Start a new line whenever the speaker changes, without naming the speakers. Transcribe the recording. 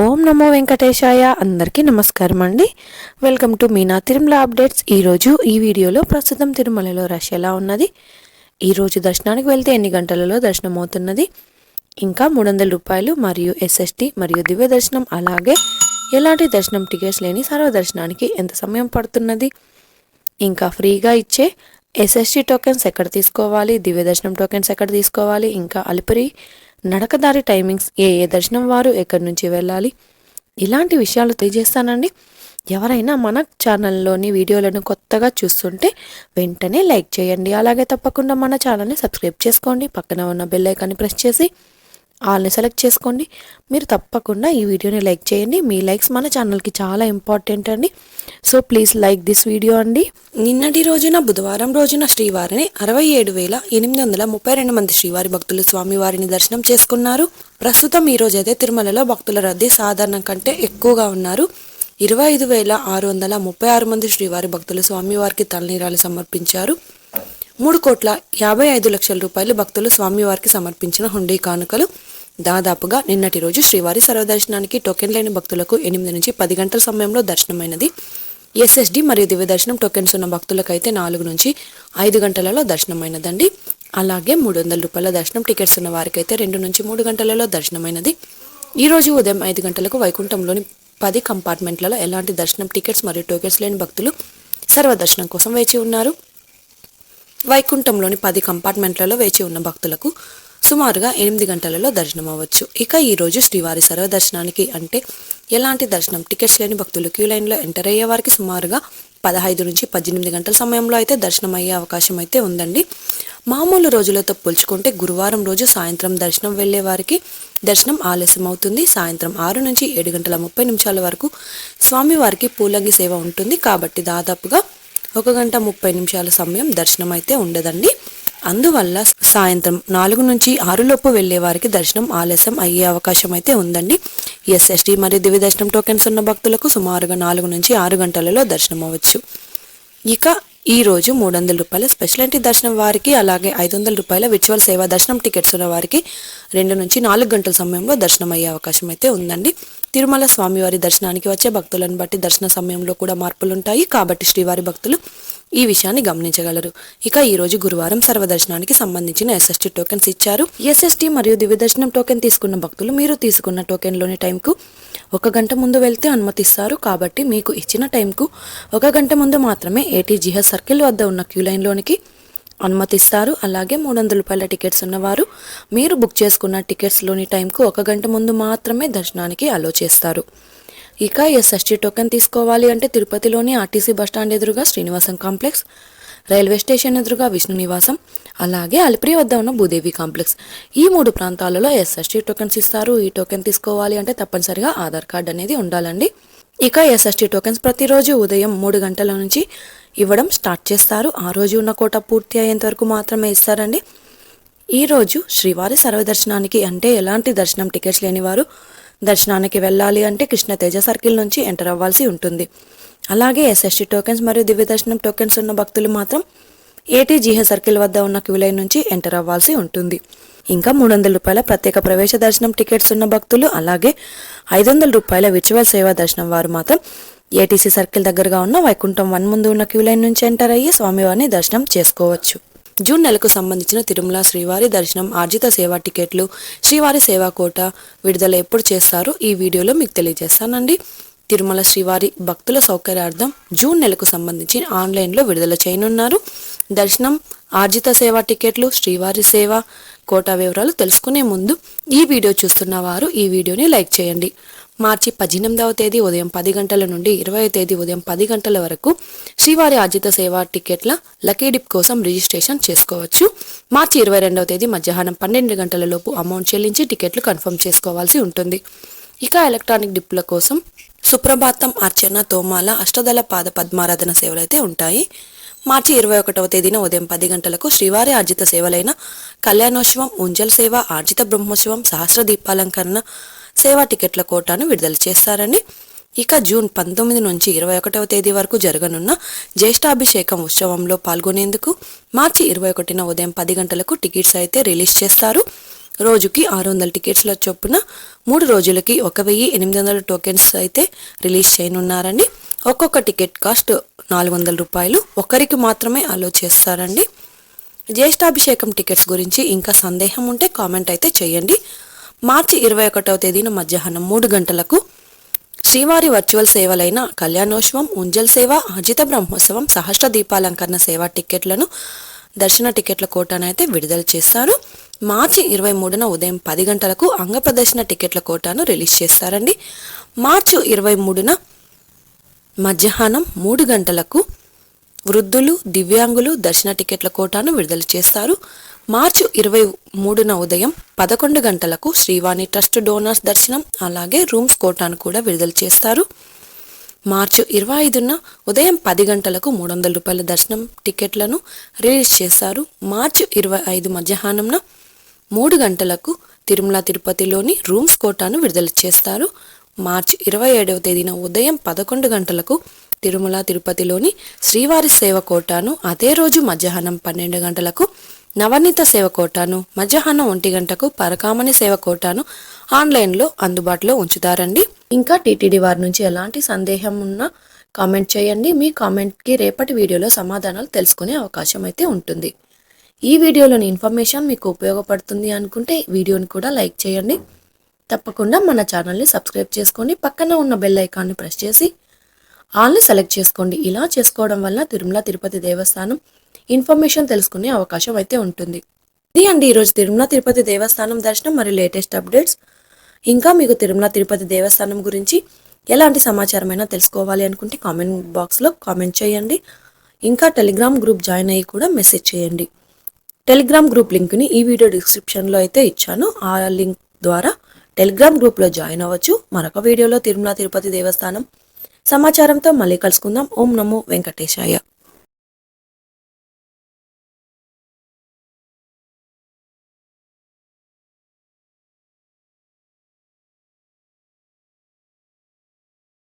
ఓం నమో వెంకటేశాయ. అందరికీ నమస్కారం అండి. Welcome to Meena Tirumala updates. ఈరోజు ఈ వీడియోలో ప్రస్తుతం తిరుమలలో రష్ ఎలా ఉన్నది, ఈరోజు దర్శనానికి వెళ్తే ఎన్ని గంటలలో దర్శనం అవుతున్నది, ఇంకా 300 రూపాయలు మరియు ఎస్ఎస్టీ మరియు దివ్య దర్శనం, అలాగే ఎలాంటి దర్శనం టికెట్స్ లేని సర్వదర్శనానికి ఎంత సమయం పడుతున్నది, ఇంకా ఫ్రీగా ఇచ్చే ఎస్ఎస్టీ టోకెన్స్ ఎక్కడ తీసుకోవాలి, దివ్య దర్శనం టోకెన్స్ ఎక్కడ తీసుకోవాలి, ఇంకా అలిపిరి నడకదారి టైమింగ్స్, ఏ దర్శనం వారు ఎక్కడి నుంచి వెళ్ళాలి, ఇలాంటి విషయాలు తెలియజేస్తానండి. ఎవరైనా మన ఛానల్లోని వీడియోలను కొత్తగా చూస్తుంటే వెంటనే లైక్ చేయండి. అలాగే తప్పకుండా మన ఛానల్ని సబ్స్క్రైబ్ చేసుకోండి. పక్కన ఉన్న బెల్ ఐకాన్ని ప్రెస్ చేసి ఆల్ని సెలెక్ట్ చేసుకోండి. మీరు తప్పకుండా ఈ వీడియోని లైక్ చేయండి. మీ లైక్స్ మన ఛానల్కి చాలా ఇంపార్టెంట్ అండి. So please like this video అండి. నిన్నటి రోజున బుధవారం రోజున శ్రీవారిని 67,832 మంది శ్రీవారి భక్తులు స్వామివారిని దర్శనం చేసుకున్నారు. ప్రస్తుతం ఈ రోజైతే తిరుమలలో భక్తుల రద్దీ సాధారణం కంటే ఎక్కువగా ఉన్నారు. 25,636 మంది శ్రీవారి భక్తులు స్వామివారికి తలనీరాలు సమర్పించారు. 3,55,00,000 రూపాయలు భక్తులు స్వామివారికి సమర్పించిన హుండీ కానుకలు. దాదాపుగా నిన్నటి రోజు శ్రీవారి సర్వదర్శనానికి టోకెన్ లేని భక్తులకు 8 నుంచి 10 గంటల సమయంలో దర్శనమైనది. ఎస్ఎస్డి మరియు దివ్య దర్శనం టోకెన్స్ ఉన్న భక్తులకైతే 4 నుంచి 5 గంటలలో దర్శనమైనదండి. అలాగే 300 రూపాయల దర్శనం టికెట్స్ ఉన్న వారికైతే 2 నుంచి 3 గంటలలో దర్శనమైనది. ఈరోజు ఉదయం 5 గంటలకు వైకుంఠంలోని 10 కంపార్ట్మెంట్లలో ఎలాంటి దర్శనం టికెట్స్ మరియు టోకెన్స్ లేని భక్తులు సర్వదర్శనం కోసం వేచి ఉన్నారు. వైకుంఠంలోని 10 కంపార్ట్మెంట్లలో వేచి ఉన్న భక్తులకు సుమారుగా 8 గంటలలో దర్శనం అవ్వచ్చు. ఇక ఈరోజు శ్రీవారి సర్వదర్శనానికి అంటే ఎలాంటి దర్శనం టికెట్స్ లేని భక్తులు క్యూ లైన్లో ఎంటర్ అయ్యే వారికి సుమారుగా 15 నుంచి 18 గంటల సమయంలో అయితే దర్శనం అయ్యే అవకాశం అయితే ఉందండి. మామూలు రోజులతో పోల్చుకుంటే గురువారం రోజు సాయంత్రం దర్శనం వెళ్లే వారికి దర్శనం ఆలస్యం అవుతుంది. సాయంత్రం 6 నుంచి 7 గంటల 30 నిమిషాల వరకు స్వామివారికి పూలంగి సేవ ఉంటుంది. కాబట్టి దాదాపుగా 1 గంట 30 నిమిషాల సమయం దర్శనం అయితే ఉండదండి. అందువల్ల సాయంత్రం 4 నుంచి 6 లోపు వెళ్లే వారికి దర్శనం ఆలస్యం అయ్యే అవకాశం అయితే ఉందండి. ఎస్ఎస్టీ మరియు దివ్య దర్శనం టోకెన్స్ ఉన్న భక్తులకు సుమారుగా 4 నుంచి 6 గంటలలో దర్శనం అవ్వచ్చు. ఇక ఈ రోజు 300 రూపాయల స్పెషల్ ఎంట్రీ దర్శనం వారికి, అలాగే 500 రూపాయల విర్చువల్ సేవా దర్శనం టికెట్స్ ఉన్న వారికి 2 నుంచి 4 గంటల సమయంలో దర్శనం అయ్యే అవకాశం అయితే ఉందండి. తిరుమల స్వామివారి దర్శనానికి వచ్చే భక్తులను బట్టి దర్శన సమయంలో కూడా మార్పులుంటాయి. కాబట్టి శ్రీవారి భక్తులు ఈ విషయాన్ని గమనించగలరు. ఇక ఈ రోజు గురువారం సర్వదర్శనానికి సంబంధించిన ఎస్ఎస్టీ టోకెన్స్ ఇచ్చారు. ఎస్ఎస్టీ మరియు దివ్య దర్శనం టోకెన్ తీసుకున్న భక్తులు మీరు తీసుకున్న టోకెన్లోని టైంకు 1 గంట ముందు వెళ్తే అనుమతిస్తారు. కాబట్టి మీకు ఇచ్చిన టైంకు 1 గంట ముందు మాత్రమే ఏటీజీహెచ్ సర్కిల్ వద్ద ఉన్న క్యూ లైన్లోనికి అనుమతిస్తారు. అలాగే 300 రూపాయల టికెట్స్ ఉన్నవారు మీరు బుక్ చేసుకున్న టికెట్స్లోని టైంకు 1 గంట ముందు మాత్రమే దర్శనానికి అలో చేస్తారు. ఇక ఎస్ఎస్టీ టోకెన్ తీసుకోవాలి అంటే తిరుపతిలోని ఆర్టీసీ బస్టాండ్ ఎదురుగా శ్రీనివాసం కాంప్లెక్స్, రైల్వే స్టేషన్ ఎదురుగా విష్ణు నివాసం, అలాగే అలిపిరి వద్ద ఉన్న భూదేవి కాంప్లెక్స్, ఈ 3 ప్రాంతాలలో ఎస్ఎస్టీ టోకెన్స్ ఇస్తారు. ఈ టోకెన్ తీసుకోవాలి అంటే తప్పనిసరిగా ఆధార్ కార్డ్ అనేది ఉండాలండి. ఇక ఎస్ఎస్టీ టోకెన్స్ ప్రతిరోజు ఉదయం 3 గంటల నుంచి ఇవ్వడం స్టార్ట్ చేస్తారు. ఆ రోజు ఉన్న కోట పూర్తి అయ్యేంత వరకు మాత్రమే ఇస్తారండి. ఈరోజు శ్రీవారి సర్వదర్శనానికి అంటే ఎలాంటి దర్శనం టికెట్స్ లేని వారు దర్శనానికి వెళ్ళాలి అంటే కృష్ణతేజ సర్కిల్ నుంచి ఎంటర్ అవ్వాల్సి ఉంటుంది. అలాగే ఎస్ఎస్టీ టోకెన్స్ మరియు దివ్య దర్శనం టోకెన్స్ ఉన్న భక్తులు మాత్రం ఏటీజీహెచ్ సర్కిల్ వద్ద ఉన్న క్యూ లైన్ నుంచి ఎంటర్ అవ్వాల్సి ఉంటుంది. ఇంకా 300 రూపాయల ప్రత్యేక ప్రవేశ దర్శనం టికెట్స్ ఉన్న భక్తులు, అలాగే 500 రూపాయల విర్చువల్ సేవా దర్శనం వారు మాత్రం ఏటీసీ సర్కిల్ దగ్గరగా ఉన్న వైకుంఠం 1 ముందు ఉన్న క్యూ లైన్ నుంచి ఎంటర్ అయ్యి స్వామివారిని దర్శనం చేసుకోవచ్చు. జూన్ నెలకు సంబంధించిన తిరుమల శ్రీవారి దర్శనం ఆర్జిత సేవా టికెట్లు, శ్రీవారి సేవా కోట విడుదల ఎప్పుడు చేస్తారో ఈ వీడియోలో మీకు తెలియజేస్తానండి. తిరుమల శ్రీవారి భక్తుల సౌకర్యార్థం జూన్ నెలకు సంబంధించి ఆన్లైన్లో విడుదల చేయనున్నారు. దర్శనం ఆర్జిత సేవా టికెట్లు, శ్రీవారి సేవా కోటా వివరాలు తెలుసుకునే ముందు ఈ వీడియో చూస్తున్న వారు ఈ వీడియోని లైక్ చేయండి. మార్చి 18వ తేదీ ఉదయం 10 గంటల నుండి 20వ తేదీ ఉదయం 10 గంటల వరకు శ్రీవారి ఆర్జిత సేవా టికెట్ల లక్కీ డిప్ కోసం రిజిస్ట్రేషన్ చేసుకోవచ్చు. మార్చి 22వ తేదీ మధ్యాహ్నం 12 గంటల లోపు అమౌంట్ చెల్లించి టికెట్లు కన్ఫర్మ్ చేసుకోవాల్సి ఉంటుంది. ఇక ఎలక్ట్రానిక్ డిప్ల కోసం సుప్రభాతం, అర్చన, తోమాల, అష్టదళ పాద పద్మారాధన సేవలు అయితే ఉంటాయి. మార్చి 21వ తేదీన ఉదయం 10 గంటలకు శ్రీవారి ఆర్జిత సేవలైన కళ్యాణోత్సవం, ఉంజల్ సేవ, ఆర్జిత బ్రహ్మోత్సవం, సహస్ర దీపాలంకరణ సేవా టికెట్ల కోటాను విడుదల చేస్తారని. ఇక జూన్ 19 నుంచి 21వ తేదీ వరకు జరగనున్న జ్యేష్ఠాభిషేకం ఉత్సవంలో పాల్గొనేందుకు మార్చి 21న ఉదయం 10 గంటలకు టికెట్స్ అయితే రిలీజ్ చేస్తారు. రోజుకి 600 టికెట్స్ల చొప్పున 3 రోజులకి 1800 టోకెన్స్ అయితే రిలీజ్ చేయనున్నారండి. ఒక్కొక్క టికెట్ కాస్ట్ 400 రూపాయలు. ఒక్కరికి మాత్రమే అలో చేస్తారండి. జ్యేష్ఠాభిషేకం టికెట్స్ గురించి ఇంకా సందేహం ఉంటే కామెంట్ అయితే చేయండి. మార్చి 21వ తేదీన మధ్యాహ్నం 3 గంటలకు శ్రీవారి వర్చువల్ సేవలైన కళ్యాణోత్సవం, ఉంజల్ సేవ, అజిత బ్రహ్మోత్సవం, సహస్ర దీపాలంకరణ సేవ టికెట్లను దర్శన టికెట్ల కోటాను అయితే విడుదల చేస్తారు. మార్చి 23న ఉదయం 10 గంటలకు అంగప్రదర్శన టికెట్ల కోటాను రిలీజ్ చేస్తారండి. మార్చి 23న మధ్యాహ్నం 3 గంటలకు వృద్ధులు, దివ్యాంగులు దర్శన టికెట్ల కోటాను విడుదల చేస్తారు. మార్చి 23న ఉదయం 11 గంటలకు శ్రీవాణి ట్రస్ట్ డోనర్స్ దర్శనం, అలాగే రూమ్స్ కోటాను కూడా విడుదల చేస్తారు. మార్చి 25న ఉదయం 10 గంటలకు 300 రూపాయల దర్శనం టికెట్లను రిలీజ్ చేస్తారు. మార్చి 25 మధ్యాహ్నంన 3 గంటలకు తిరుమల తిరుపతిలోని రూమ్స్ కోటాను విడుదల చేస్తారు. మార్చి 27వ తేదీన ఉదయం 11 గంటలకు తిరుమల తిరుపతిలోని శ్రీవారి సేవ కోటాను, అదే రోజు మధ్యాహ్నం 12 గంటలకు నవనీత సేవ కోటాను, మధ్యాహ్నం 1 గంటకు పరకామణి సేవ కోటాను ఆన్లైన్లో అందుబాటులో ఉంచుతారండి. ఇంకా టీటీడీ వారి నుంచి ఎలాంటి సందేహం ఉన్నా కామెంట్ చేయండి. మీ కామెంట్కి రేపటి వీడియోలో సమాధానాలు తెలుసుకునే అవకాశం అయితే ఉంటుంది. ఈ వీడియోలోని ఇన్ఫర్మేషన్ మీకు ఉపయోగపడుతుంది అనుకుంటే వీడియోని కూడా లైక్ చేయండి. తప్పకుండా మన ఛానల్ని సబ్స్క్రైబ్ చేసుకోండి. పక్కన ఉన్న బెల్ ఐకాన్ని ప్రెస్ చేసి ఆల్ని సెలెక్ట్ చేసుకోండి. ఇలా చేసుకోవడం వల్ల తిరుమల తిరుపతి దేవస్థానం ఇన్ఫర్మేషన్ తెలుసుకునే అవకాశం అయితే ఉంటుంది. ఇది అండి ఈరోజు తిరుమల తిరుపతి దేవస్థానం దర్శనం మరియు లేటెస్ట్ అప్డేట్స్. ఇంకా మీకు తిరుమల తిరుపతి దేవస్థానం గురించి ఎలాంటి సమాచారమైనా తెలుసుకోవాలి అనుకుంటే కామెంట్ బాక్స్లో కామెంట్ చేయండి. ఇంకా టెలిగ్రామ్ గ్రూప్ జాయిన్ అయ్యి కూడా మెసేజ్ చేయండి. టెలిగ్రామ్ గ్రూప్ లింక్ని ఈ వీడియో డిస్క్రిప్షన్లో అయితే ఇచ్చాను. ఆ లింక్ ద్వారా టెలిగ్రామ్ గ్రూప్లో జాయిన్ అవ్వచ్చు. మరొక వీడియోలో తిరుమల తిరుపతి దేవస్థానం సమాచారంతో మళ్ళీ కలుసుకుందాం. ఓం నమో వెంకటేశాయ.